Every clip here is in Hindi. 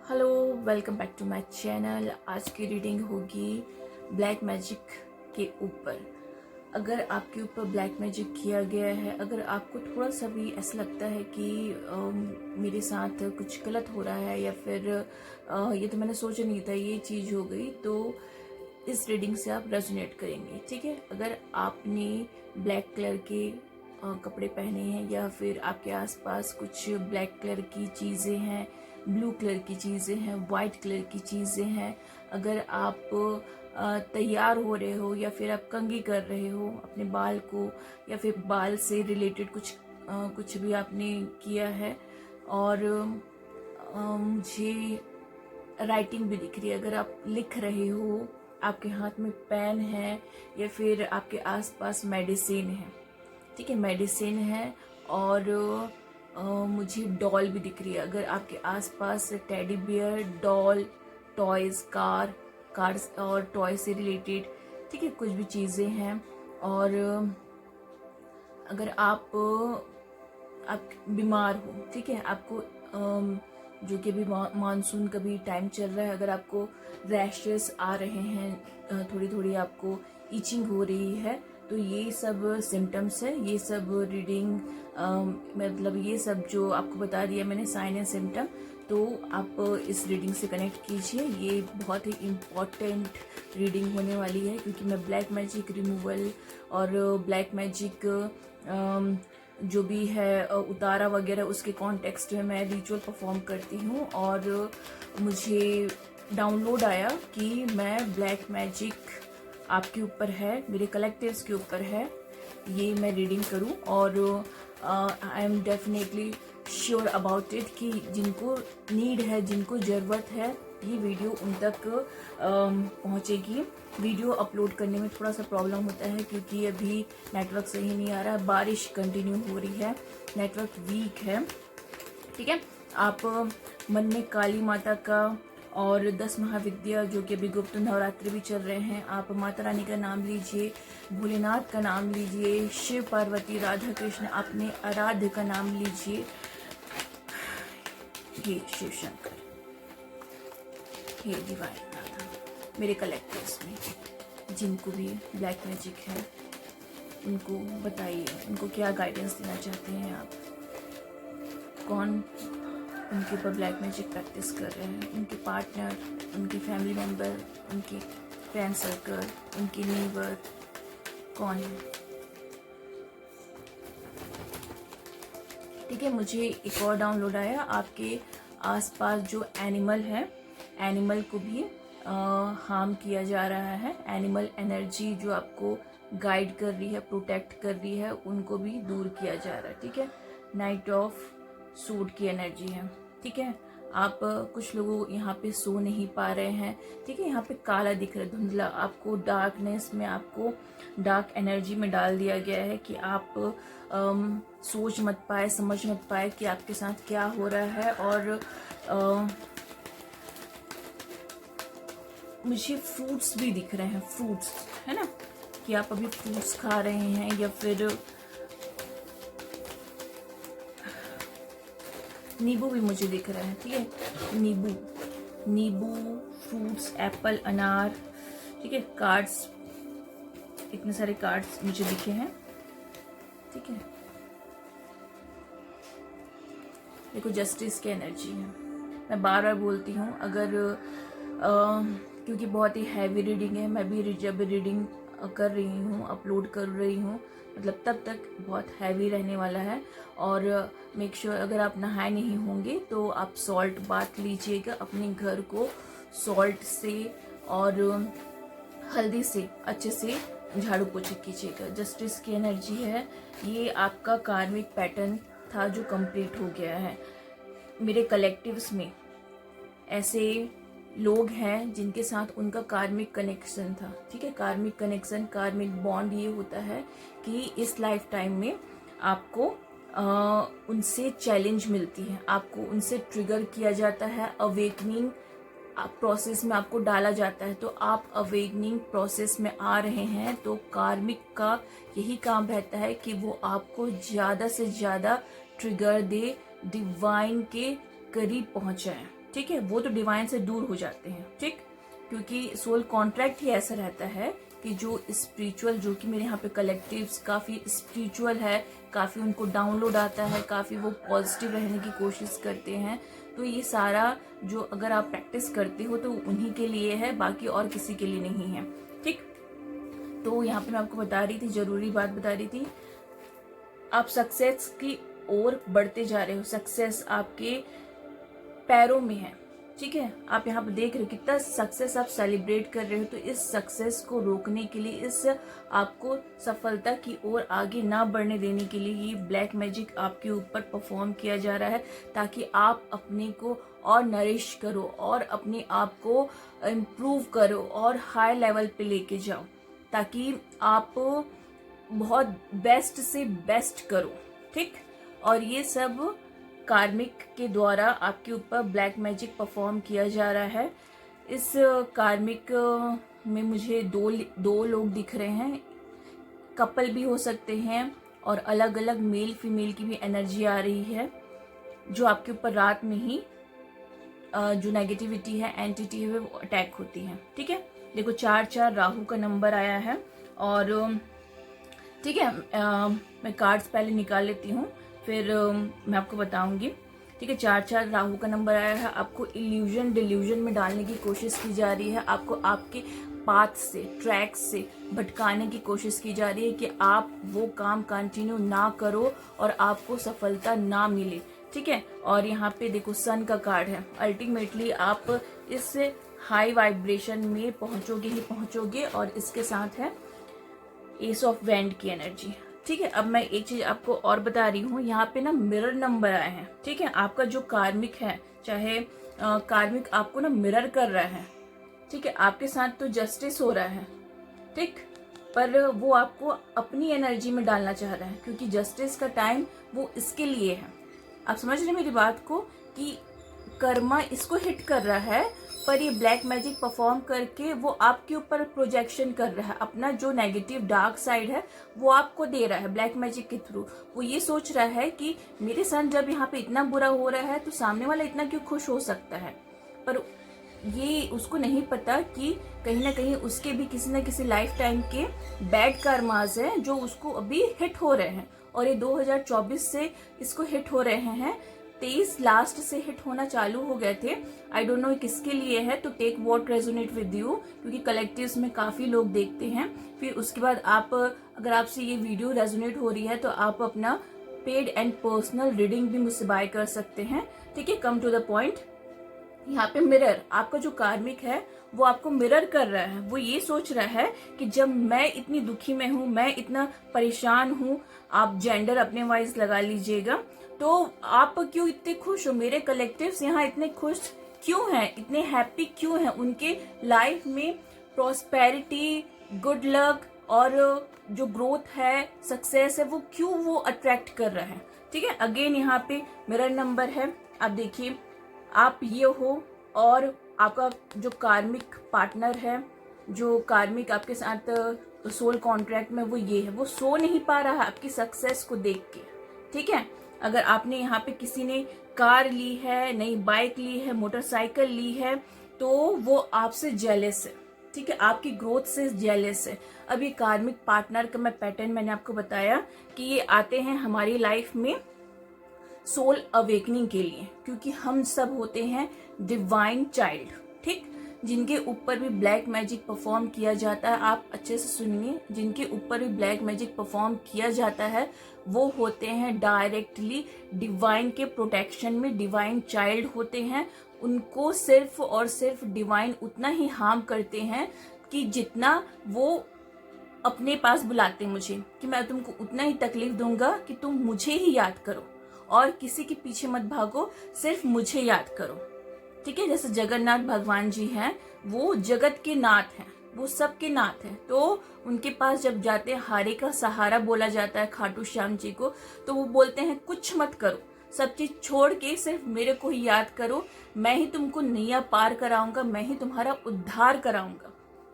Hello, welcome back to my channel. आज की रीडिंग होगी ब्लैक मैजिक के ऊपर। अगर आपके ऊपर ब्लैक मैजिक किया गया है, अगर आपको थोड़ा सा भी ऐसा लगता है कि मेरे साथ कुछ गलत हो रहा है या फिर ये तो मैंने सोचा नहीं था ये चीज़ हो गई, तो इस रीडिंग से आप रेजोनेट करेंगे। ठीक है, अगर आपने ब्लैक कलर के कपड़े पहने हैं या फिर आपके आसपास कुछ ब्लैक कलर की चीज़ें हैं, ब्लू कलर की चीज़ें हैं, वाइट कलर की चीज़ें हैं, अगर आप तैयार हो रहे हो या फिर आप कंघी कर रहे हो अपने बाल को, या फिर बाल से रिलेटेड कुछ भी आपने किया है, और मुझे राइटिंग भी दिख रही है। अगर आप लिख रहे हो, आपके हाथ में पेन है या फिर आपके आसपास मेडिसिन है। ठीक है, मेडिसिन है, और मुझे डॉल भी दिख रही है। अगर आपके आसपास teddy bear, doll, toys, cars और टॉय से रिलेटेड, ठीक है, कुछ भी चीज़ें हैं, और अगर आप बीमार हो, ठीक है, आपको जो कि अभी मानसून का भी टाइम चल रहा है, अगर आपको रैशेस आ रहे हैं, थोड़ी थोड़ी आपको इचिंग हो रही है, तो ये सब सिम्टम्स है। ये सब रीडिंग मतलब ये सब जो आपको बता दिया मैंने साइन एंड सिम्टम, तो आप इस रीडिंग से कनेक्ट कीजिए। ये बहुत ही इम्पॉर्टेंट रीडिंग होने वाली है, क्योंकि मैं ब्लैक मैजिक रिमूवल और ब्लैक मैजिक जो भी है उतारा वगैरह, उसके कॉन्टेक्स्ट में मैं रिचुअल परफॉर्म करती हूँ। और मुझे डाउनलोड आया कि मैं ब्लैक मैजिक आपके ऊपर है, मेरे कलेक्टिव्स के ऊपर है, ये मैं रीडिंग करूँ। और I am definitely sure about it कि जिनको नीड है, जिनको ज़रूरत है, ये वीडियो उन तक पहुँचेगी। वीडियो अपलोड करने में थोड़ा सा प्रॉब्लम होता है, क्योंकि अभी नेटवर्क सही नहीं आ रहा है, बारिश कंटिन्यू हो रही है, नेटवर्क वीक है। ठीक है, आप मन में काली माता का और 10 महाविद्या, जो कि अभी गुप्त नवरात्रि भी चल रहे हैं, आप माता रानी का नाम लीजिए, भोलेनाथ का नाम लीजिए, शिव पार्वती राधा कृष्ण अपने आराध्य का नाम लीजिए, हे शिव शंकर, हे डिवाइन राधा। मेरे कलेक्टर्स में जिनको भी ब्लैक मैजिक है, उनको बताइए, उनको क्या गाइडेंस देना चाहते हैं आप, कौन उनके ऊपर ब्लैक मैजिक प्रैक्टिस कर रहे हैं, उनके पार्टनर, उनके फैमिली मेम्बर, उनके फ्रेंड सर्कल, उनके नेबर, कौन है। ठीक है, मुझे एक और डाउनलोड आया, आपके आसपास जो एनिमल है, एनिमल को भी हार्म किया जा रहा है। एनिमल एनर्जी जो आपको गाइड कर रही है, प्रोटेक्ट कर रही है, उनको भी दूर किया जा रहा है। ठीक है, नाइट ऑफ सूट की एनर्जी है। ठीक है, आप कुछ लोग यहाँ पे सो नहीं पा रहे हैं। ठीक है, यहाँ पे काला दिख रहा है, धुंधला, आपको डार्कनेस में, आपको डार्क एनर्जी में डाल दिया गया है कि आप सोच मत पाए, समझ मत पाए कि आपके साथ क्या हो रहा है। और मुझे फ्रूट्स भी दिख रहे हैं, फ्रूट्स है ना, कि आप अभी फ्रूट्स खा रहे हैं, या फिर नींबू भी मुझे दिख रहा है। ठीक है, नींबू, फ्रूट्स, एप्पल, अनार। ठीक है, कार्ड्स, इतने सारे कार्ड्स मुझे दिखे हैं। ठीक है, देखो जस्टिस की एनर्जी है। मैं बार बार बोलती हूँ, अगर क्योंकि बहुत ही हैवी रीडिंग है, मैं भी जब रीडिंग कर रही हूँ, अपलोड कर रही हूँ, मतलब तब तक बहुत हैवी रहने वाला है। और मेक श्योर अगर आप नहाए नहीं होंगे तो आप सॉल्ट बाथ लीजिएगा, अपने घर को सॉल्ट से और हल्दी से अच्छे से झाड़ू पोछा कीजिएगा। जस्टिस की एनर्जी है, ये आपका कार्मिक पैटर्न था जो कंप्लीट हो गया है। मेरे कलेक्टिव्स में ऐसे लोग हैं जिनके साथ उनका कार्मिक कनेक्शन था। ठीक है, कार्मिक कनेक्शन, कार्मिक बॉन्ड ये होता है कि इस लाइफ टाइम में आपको उनसे चैलेंज मिलती है, आपको उनसे ट्रिगर किया जाता है, अवेकनिंग प्रोसेस में आपको डाला जाता है। तो आप अवेकनिंग प्रोसेस में आ रहे हैं, तो कार्मिक का यही काम रहता है कि वो आपको ज़्यादा से ज़्यादा ट्रिगर दे, डिवाइन के करीब पहुंचाए। ठीक है, वो तो डिवाइन से दूर हो जाते हैं, ठीक, क्योंकि सोल कॉन्ट्रैक्ट ही ऐसा रहता है कि जो स्पिरिचुअल, जो कि मेरे यहाँ पे कलेक्टिव्स काफी स्पिरिचुअल है, काफी उनको डाउनलोड आता है, काफी वो पॉजिटिव रहने की कोशिश करते हैं, तो ये सारा जो अगर आप प्रैक्टिस करते हो तो उन्हीं के लिए है, बाकी और किसी के लिए नहीं है, ठीक। तो यहाँ पे मैं आपको बता रही थी, जरूरी बात बता रही थी, आप सक्सेस की ओर बढ़ते जा रहे हो, सक्सेस आपके पैरों में है, ठीक है। आप यहाँ पे देख रहे हो कितना सक्सेस आप सेलिब्रेट कर रहे हो, तो इस सक्सेस को रोकने के लिए, इस आपको सफलता की ओर आगे ना बढ़ने देने के लिए ये ब्लैक मैजिक आपके ऊपर परफॉर्म किया जा रहा है, ताकि आप अपने को और नरिश करो और अपने आप को इम्प्रूव करो और हाई लेवल पे लेके जाओ, ताकि आप बहुत बेस्ट से बेस्ट करो, ठीक। और ये सब कार्मिक के द्वारा आपके ऊपर ब्लैक मैजिक परफॉर्म किया जा रहा है। इस कार्मिक में मुझे दो लोग दिख रहे हैं, कपल भी हो सकते हैं और अलग अलग मेल फीमेल की भी एनर्जी आ रही है, जो आपके ऊपर रात में ही जो नेगेटिविटी है, एंटिटी है, वो अटैक होती है, ठीक है। देखो 4-4 राहु का नंबर आया है, और ठीक है, मैं कार्ड्स पहले निकाल लेती हूँ, फिर मैं आपको बताऊंगी, ठीक है। 4-4 राहु का नंबर आया है, आपको इल्यूजन डिल्यूजन में डालने की कोशिश की जा रही है, आपको आपके पाथ से, ट्रैक से भटकाने की कोशिश की जा रही है कि आप वो काम कंटिन्यू ना करो और आपको सफलता ना मिले, ठीक है। और यहाँ पे देखो सन का कार्ड है, अल्टीमेटली आप इस हाई वाइब्रेशन में पहुंचोगे ही पहुंचोगे, और इसके साथ है एस ऑफ वैंड की एनर्जी, ठीक है। अब मैं एक चीज आपको और बता रही हूँ, यहाँ पे ना मिरर नंबर आए हैं, ठीक है। आपका जो कार्मिक है, चाहे कार्मिक आपको ना मिरर कर रहा है, ठीक है, आपके साथ तो जस्टिस हो रहा है, ठीक, पर वो आपको अपनी एनर्जी में डालना चाह रहा है, क्योंकि जस्टिस का टाइम वो इसके लिए है। आप समझ रहे मेरी बात को, कि कर्मा इसको हिट कर रहा है, पर ये ब्लैक मैजिक परफॉर्म करके वो आपके ऊपर प्रोजेक्शन कर रहा है, अपना जो नेगेटिव डार्क साइड है वो आपको दे रहा है ब्लैक मैजिक के थ्रू। वो ये सोच रहा है कि मेरे साथ जब यहाँ पे इतना बुरा हो रहा है तो सामने वाला इतना क्यों खुश हो सकता है, पर ये उसको नहीं पता कि कहीं ना कहीं उसके भी किसी न किसी लाइफ टाइम के बैड कर्मास हैं जो उसको अभी हिट हो रहे हैं, और ये 2024 से इसको हिट हो रहे हैं, 23 लास्ट से हिट होना चालू हो गए थे। आई डोंट नो किसके लिए है, तो take what resonate with you, क्योंकि कलेक्टिव्स में काफी लोग देखते हैं। फिर उसके बाद आप, अगर आपसे ये वीडियो रेजोनेट हो रही है तो आप अपना पेड एंड पर्सनल रीडिंग भी मुझसे बाय कर सकते हैं, ठीक है। कम टू द पॉइंट, यहाँ पे मिरर, आपका जो कार्मिक है वो आपको मिरर कर रहा है। वो ये सोच रहा है कि जब मैं इतनी दुखी में हूँ, मैं इतना परेशान हूँ, आप जेंडर अपने वाइज लगा लीजिएगा, तो आप क्यों इतने खुश हो, मेरे कलेक्टिव्स यहाँ इतने खुश क्यों हैं, इतने हैप्पी क्यों हैं, उनके लाइफ में प्रॉस्पेरिटी, गुड लक और जो ग्रोथ है, सक्सेस है, वो क्यों वो अट्रैक्ट कर रहा है, ठीक है। अगेन यहाँ पे मिरर नंबर है, आप देखिए, आप ये हो और आपका जो कार्मिक पार्टनर है, जो कार्मिक आपके साथ सोल कॉन्ट्रैक्ट में, वो ये है, वो सो नहीं पा रहा है आपकी सक्सेस को देख के, ठीक है। अगर आपने यहाँ पे किसी ने कार ली है, नई बाइक ली है, मोटरसाइकिल ली है, तो वो आपसे जेलस है, ठीक है, आपकी ग्रोथ से जेलस है। अब ये कार्मिक पार्टनर का मैं पैटर्न मैंने आपको बताया कि ये आते हैं हमारी लाइफ में सोल अवेकनिंग के लिए, क्योंकि हम सब होते हैं डिवाइन चाइल्ड, ठीक, जिनके ऊपर भी ब्लैक मैजिक परफॉर्म किया जाता है। आप अच्छे से सुनिए, जिनके ऊपर भी ब्लैक मैजिक परफॉर्म किया जाता है वो होते हैं डायरेक्टली डिवाइन के प्रोटेक्शन में, डिवाइन चाइल्ड होते हैं। उनको सिर्फ और सिर्फ डिवाइन उतना ही हार्म करते हैं कि जितना वो अपने पास बुलाते मुझे, कि मैं तुमको उतना ही तकलीफ दूंगा कि तुम मुझे ही याद करो और किसी के पीछे मत भागो, सिर्फ मुझे याद करो, ठीक है। जैसे जगन्नाथ भगवान जी हैं, वो जगत के नाथ हैं, वो सबके नाथ हैं, तो उनके पास जब जाते हैं, हारे का सहारा बोला जाता है खाटू श्याम जी को, तो वो बोलते हैं कुछ मत करो, सब चीज छोड़ के सिर्फ मेरे को ही याद करो, मैं ही तुमको नैया पार कराऊंगा, मैं ही तुम्हारा उद्धार कराऊंगा,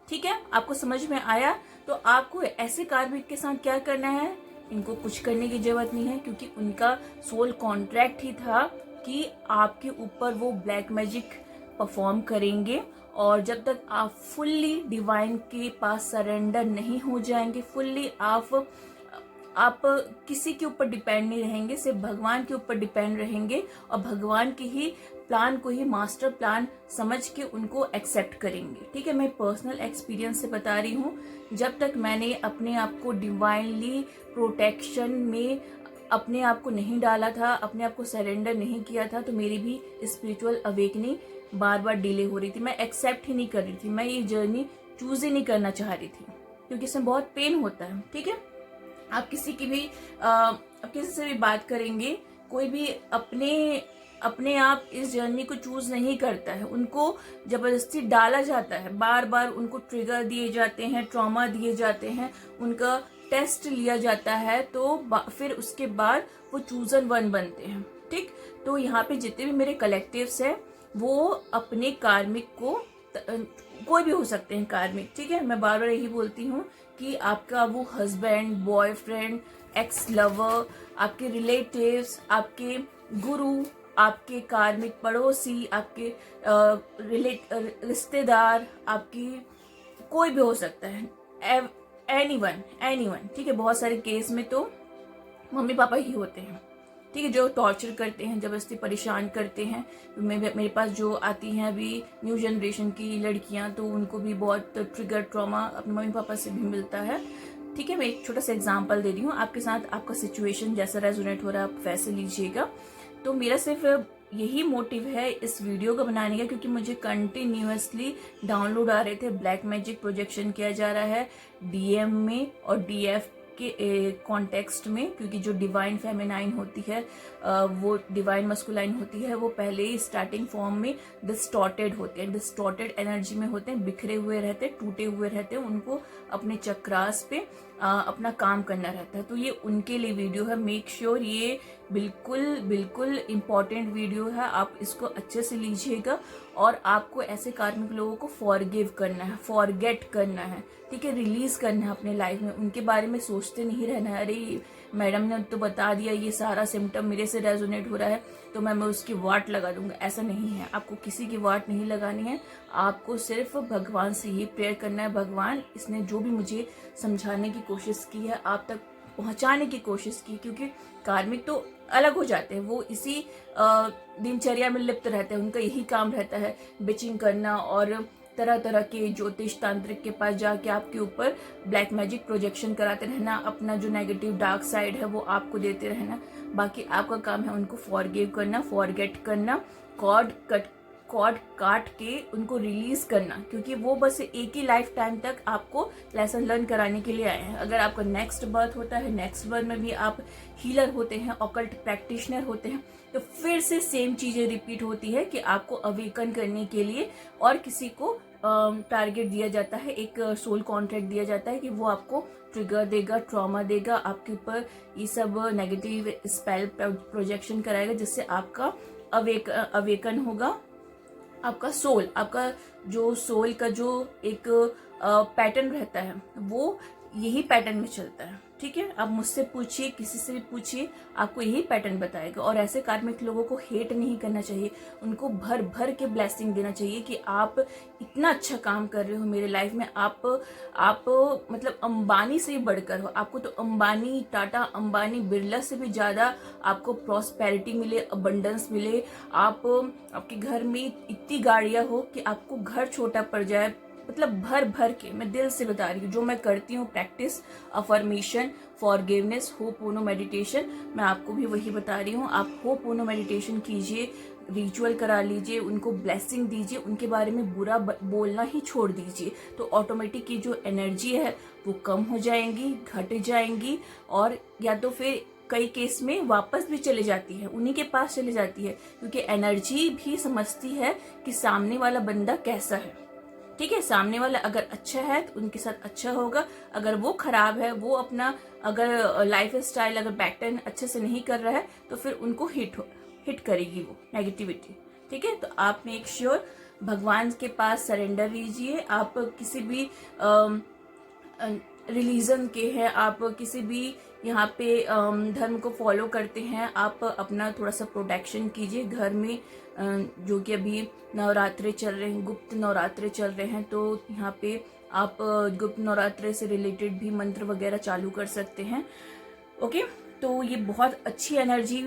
ठीक है। आपको समझ में आया? तो आपको ऐसे कार्मिक के साथ क्या करना है, इनको कुछ करने की जरूरत नहीं है, क्योंकि उनका सोल कॉन्ट्रैक्ट ही था कि आपके ऊपर वो ब्लैक मैजिक परफॉर्म करेंगे। और जब तक आप फुल्ली डिवाइन के पास सरेंडर नहीं हो जाएंगे, फुल्ली आप किसी के ऊपर डिपेंड नहीं रहेंगे, सिर्फ भगवान के ऊपर डिपेंड रहेंगे और भगवान के ही प्लान को ही मास्टर प्लान समझ के उनको एक्सेप्ट करेंगे। ठीक है, मैं पर्सनल एक्सपीरियंस से बता रही हूँ। जब तक मैंने अपने आप को डिवाइनली प्रोटेक्शन में अपने आप को नहीं डाला था, अपने आप को सरेंडर नहीं किया था, तो मेरी भी स्पिरिचुअल अवेकनिंग बार बार डिले हो रही थी। मैं एक्सेप्ट ही नहीं कर रही थी, मैं ये जर्नी चूज ही नहीं करना चाह रही थी, क्योंकि इसमें बहुत पेन होता है। ठीक है, आप किसी की भी आप किसी से भी बात करेंगे, कोई भी अपने आप इस जर्नी को चूज नहीं करता है, उनको जबरदस्ती डाला जाता है, बार बार उनको ट्रिगर दिए जाते हैं, ट्रॉमा दिए जाते हैं, उनका टेस्ट लिया जाता है, तो फिर उसके बाद वो चूजन वन बनते हैं। ठीक, तो यहाँ पे जितने भी मेरे कलेक्टिव्स हैं वो अपने कार्मिक को, कोई भी हो सकते हैं कार्मिक। ठीक है, मैं बार बार यही बोलती हूँ कि आपका वो हस्बैंड, बॉयफ्रेंड, एक्स लवर, आपके रिलेटिव्स, आपके गुरु, आपके कार्मिक पड़ोसी, आपके रिश्तेदार, आपकी कोई भी हो सकता है, एनीवन। ठीक है, बहुत सारे केस में तो मम्मी पापा ही होते हैं। ठीक है, जो टॉर्चर करते हैं, जबरदस्ती परेशान करते हैं। मेरे पास जो आती हैं अभी न्यू जनरेशन की लड़कियां, तो उनको भी बहुत ट्रिगर ट्रॉमा अपने मम्मी पापा से भी मिलता है। ठीक है, मैं एक छोटा सा एग्जांपल दे रही हूँ, आपके साथ आपका सिचुएशन जैसा रेजोनेट हो रहा है आप वैसे लीजिएगा। तो मेरा सिर्फ यही मोटिव है इस वीडियो को बनाने का, क्योंकि मुझे कंटिन्यूअसली डाउनलोड आ रहे थे, ब्लैक मैजिक प्रोजेक्शन किया जा रहा है डीएम में और डीएफ के कॉन्टेक्स्ट में, क्योंकि जो डिवाइन फेमिनाइन होती है वो डिवाइन मस्कुलाइन होती है, वो पहले ही स्टार्टिंग फॉर्म में डिस्टॉर्टेड होते हैं, डिस्टॉर्टेड एनर्जी में होते हैं, बिखरे हुए रहते हैं, टूटे हुए रहते हैं, उनको अपने चक्रास पे अपना काम करना रहता है। तो ये उनके लिए वीडियो है। मेक श्योर ये बिल्कुल इम्पॉर्टेंट वीडियो है, आप इसको अच्छे से लीजिएगा और आपको ऐसे कार्मिक लोगों को फॉरगिव करना है, फॉरगेट करना है। ठीक है, रिलीज करना है अपने लाइफ में, उनके बारे में सोचते नहीं रहना है, अरे मैडम ने तो बता दिया ये सारा सिम्टम मेरे से रेजोनेट हो रहा है तो मैं उसकी वाट लगा दूंगा। ऐसा नहीं है, आपको किसी की वाट नहीं लगानी है, आपको सिर्फ भगवान से ये प्रेयर करना है, भगवान इसने जो भी मुझे समझाने की कोशिश की है, आप तक पहुंचाने की कोशिश की, क्योंकि कार्मिक तो अलग हो जाते हैं, वो इसी दिनचर्या में लिप्त रहते हैं, उनका यही काम रहता है बिचिंग करना और तरह तरह के ज्योतिष तांत्रिक के पास जाके आपके ऊपर ब्लैक मैजिक प्रोजेक्शन कराते रहना, अपना जो नेगेटिव डार्क साइड है वो आपको देते रहना। बाकी आपका काम है उनको फॉरगिव करना, फॉरगेट करना, कॉर्ड काट के उनको रिलीज करना, क्योंकि वो बस एक ही लाइफ टाइम तक आपको लेसन लर्न कराने के लिए आए हैं। अगर आपका नेक्स्ट बर्थ होता है, नेक्स्ट बर्थ में भी आप हीलर होते हैं, ऑकल्ट प्रैक्टिशनर होते हैं, तो फिर से सेम चीजें रिपीट होती है कि आपको अवेकन करने के लिए और किसी को टारगेट दिया जाता है, एक सोल कॉन्ट्रैक्ट दिया जाता है कि वो आपको ट्रिगर देगा, ट्रॉमा देगा, आपके ऊपर ये सब नेगेटिव स्पेल प्रोजेक्शन कराएगा, जिससे आपका अवेकन होगा। आपका सोल, आपका जो सोल का जो एक पैटर्न रहता है वो यही पैटर्न में चलता है। ठीक है, आप मुझसे पूछिए, किसी से भी पूछिए, आपको यही पैटर्न बताएगा। और ऐसे कार्मिक लोगों को हेट नहीं करना चाहिए, उनको भर भर के ब्लेसिंग देना चाहिए कि आप इतना अच्छा काम कर रहे हो मेरे लाइफ में, आप मतलब अंबानी से भी बढ़कर हो, आपको तो अंबानी, टाटा अंबानी, बिरला से भी ज्यादा आपको प्रॉस्पेरिटी मिले, अबंडेंस मिले, आपके घर में इतनी गाड़ियां हो कि आपको घर छोटा पड़ जाए, मतलब भर भर के। मैं दिल से बता रही हूँ, जो मैं करती हूँ प्रैक्टिस, अफर्मेशन, फॉरगिवनेस, होपोनो मेडिटेशन, मैं आपको भी वही बता रही हूँ। आप होपोनो मेडिटेशन कीजिए, रिचुअल करा लीजिए, उनको ब्लेसिंग दीजिए, उनके बारे में बुरा बोलना ही छोड़ दीजिए, तो ऑटोमेटिक की जो एनर्जी है वो कम हो जाएंगी, घट जाएंगी, और या तो फिर कई केस में वापस भी चले जाती है, उन्हीं के पास चले जाती है, क्योंकि एनर्जी भी समझती है कि सामने वाला बंदा कैसा है। ठीक है, सामने वाला अगर अच्छा है तो उनके साथ अच्छा होगा, अगर वो खराब है, वो अपना अगर लाइफ स्टाइल, अगर पैटर्न अच्छे से नहीं कर रहा है, तो फिर उनको हिट करेगी वो नेगेटिविटी। ठीक है, तो आप मेक श्योर भगवान के पास सरेंडर लीजिए। आप किसी भी रिलीजन के हैं, आप किसी भी यहाँ पे धर्म को फॉलो करते हैं, आप अपना थोड़ा सा प्रोटेक्शन कीजिए घर में। जो कि अभी नवरात्रे चल रहे हैं, गुप्त नवरात्रे चल रहे हैं, तो यहाँ पे आप गुप्त नवरात्रे से रिलेटेड भी मंत्र वगैरह चालू कर सकते हैं। ओके, तो ये बहुत अच्छी एनर्जी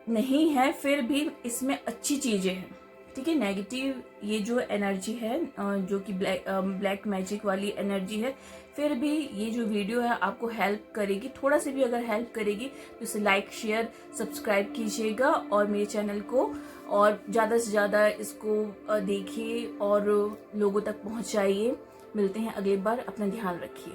नहीं है, फिर भी इसमें अच्छी चीजें हैं। ठीक है, नेगेटिव ये जो एनर्जी है, जो कि ब्लैक मैजिक वाली एनर्जी है, फिर भी ये जो वीडियो है आपको हेल्प करेगी। थोड़ा सा भी अगर हेल्प करेगी तो इसे लाइक, शेयर, सब्सक्राइब कीजिएगा और मेरे चैनल को और ज़्यादा से ज़्यादा इसको देखिए और लोगों तक पहुंचाइए। मिलते हैं अगली बार, अपना ध्यान रखिए।